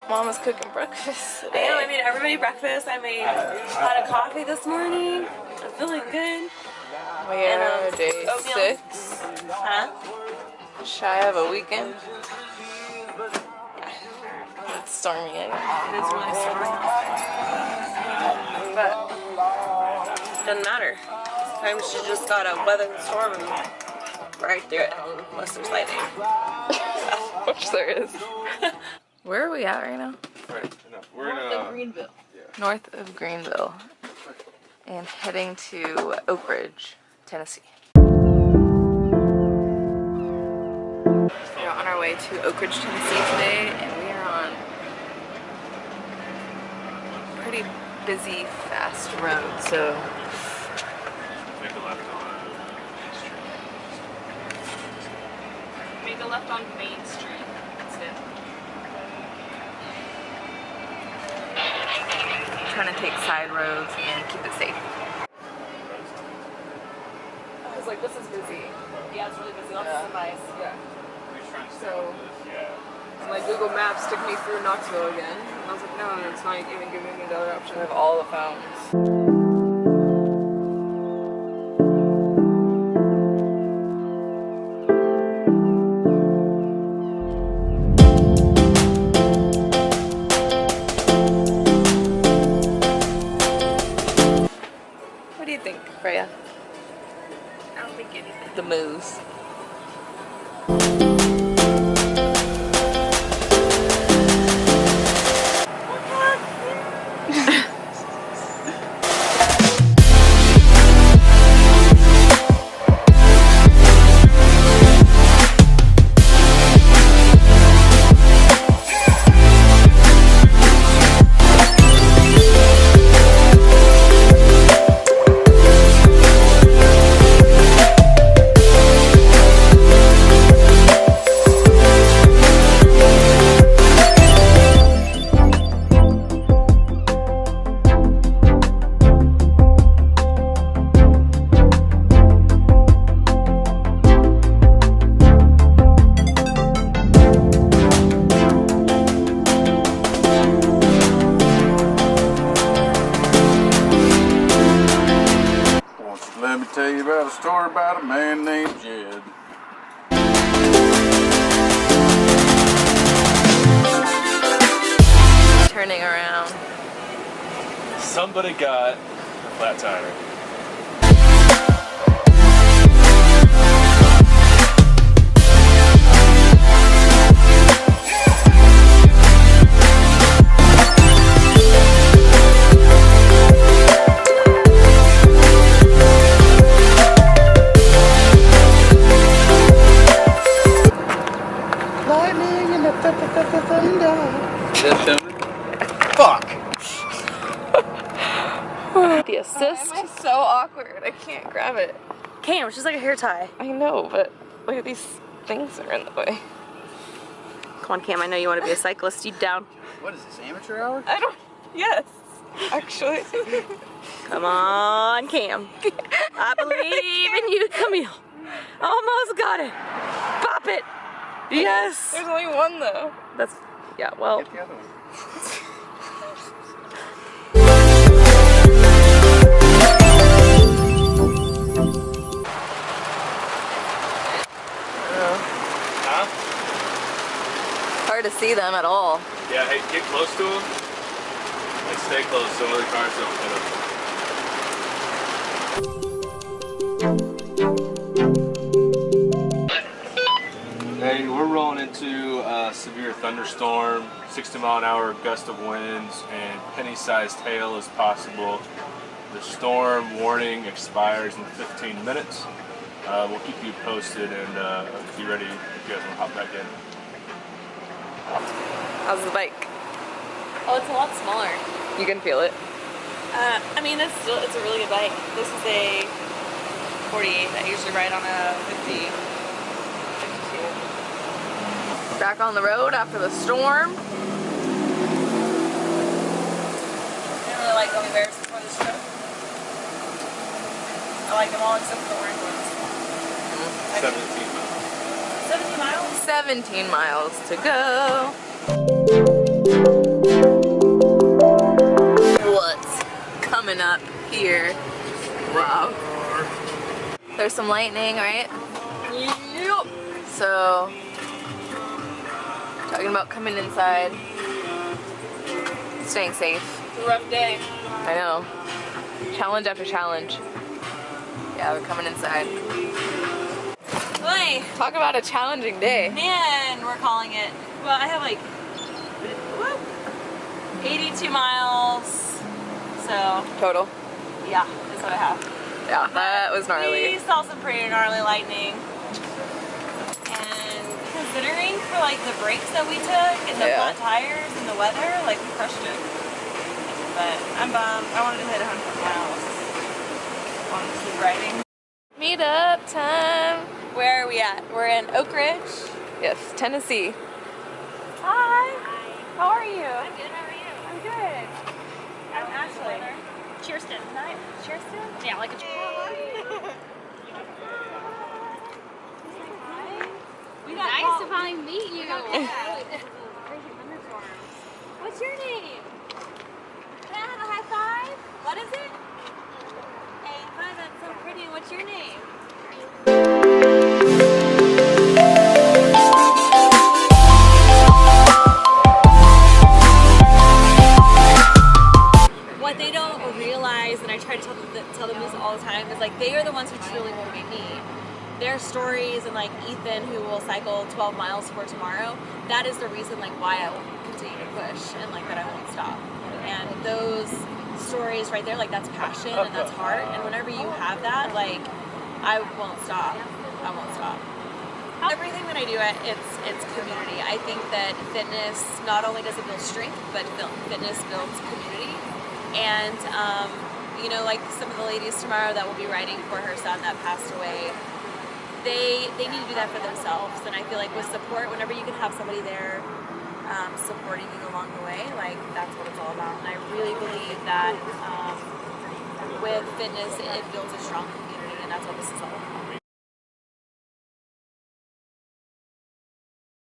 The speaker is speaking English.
Mama's cooking breakfast today. I know, I made everybody breakfast. I made hot of coffee this morning. I'm feeling good. We are day oatmeal. 6. Huh? Shy of a weekend. It's stormy again. It is really stormy. But doesn't matter. Sometimes you just gotta weather the storm and ride through it, unless there's lightning. Which there is. Where are we at right now? We're in North of Greenville. Yeah. North of Greenville. And heading to Oak Ridge, Tennessee. We're on our way to Oak Ridge, Tennessee today, and we are on a pretty busy, fast road, so Make a left on Main Street. Make a left on Main Street instead. trying to take side roads and keep it safe. Because like this is busy. Yeah, it's really busy. Lots of nice. Yeah. So, And like Google Maps took me through Knoxville again. And I was like, no, it's not even giving me the other option of all the phones. What do you think, Freya? I don't think anything. The moves. Let me tell you about a story about a man named Jed. Turning around. somebody got a flat tire. Fuck! The assist is so awkward. I can't grab it. Cam, it's just like a hair tie. I know, but look at these things that are in the way. Come on, Cam, I know you want to be a cyclist. You down? What is this, amateur hour? I don't. Yes, actually. Come on, Cam. I believe in you, Camille. Almost got it. Pop it. Yes. There's only one though. That's, yeah, well. Get the other one. Huh? Hard to see them at all. Yeah, hey, get close to them. And stay close so other cars don't hit them. Hey, we're rolling into a severe thunderstorm, 60-mile-an-hour gust of winds, and penny-sized hail is possible. The storm warning expires in 15 minutes. We'll keep you posted and be ready if you guys want to hop back in. How's the bike? Oh, it's a lot smaller. You can feel it. I mean, it's a really good bike. This is a 48. I usually ride on a 50. 52. Back on the road after the storm. I didn't really like gummy bears before this trip. I like them all except for the orange ones. 17 miles. 17 miles? 17 miles to go. What's coming up here? Wow. There's some lightning, right? Yep. So, talking about coming inside, staying safe. It's a rough day. I know. Challenge after challenge. Yeah, we're coming inside. Boy, Talk about a challenging day. man, we're calling it. Well, I have like 82 miles. So, Total. yeah, that's what I have. Yeah, that was gnarly. We saw some pretty gnarly lightning. And considering for like the breaks that we took and the flat tires and the weather, like we crushed it. But I'm bummed. I wanted to hit 100 miles. Wanted to keep riding. Meetup time. Where are we at? We're in Oak Ridge. Yes, Tennessee. Hi. How are you? I'm good, how are you? I'm good. I'm Ashley. Kirsten. Nice. Kirsten? Yeah, like a We got Nice to finally meet you. Yeah. What's your name? Can I have a high five? What is it? Hey, hi, that's so pretty. What's your name? What they don't realize, and I try to tell them this all the time, is like they are the ones who truly motivate me. Their stories, and like Ethan, who will cycle 12 miles for tomorrow, that is the reason like why I will continue to push and like that I won't stop. And those stories right there, like that's passion and that's heart. And whenever you have that, like I won't stop. I won't stop. Everything that I do, it's community. I think that fitness not only does it build strength, but fitness builds community. And you know, like some of the ladies tomorrow that will be riding for her son that passed away, they need to do that for themselves. And I feel like with support, whenever you can have somebody there supporting you along the way, like that's what it's all about. And I really believe that with fitness, it builds a strong community, and that's what this is all about.